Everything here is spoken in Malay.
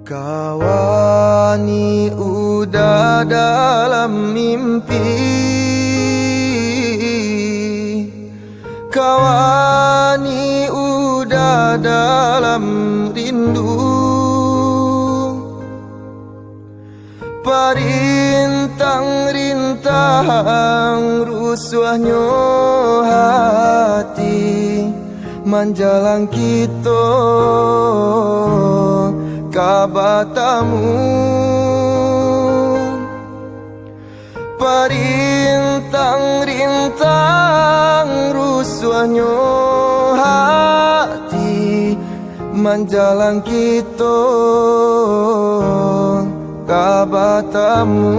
Kawani udah dalam mimpi, kawani udah dalam rindu. Parintang-rintang rusuhnya hati menjalang kita kabatamu. Parintang-rintang rusuhnya hati menjalang kita kabatamu.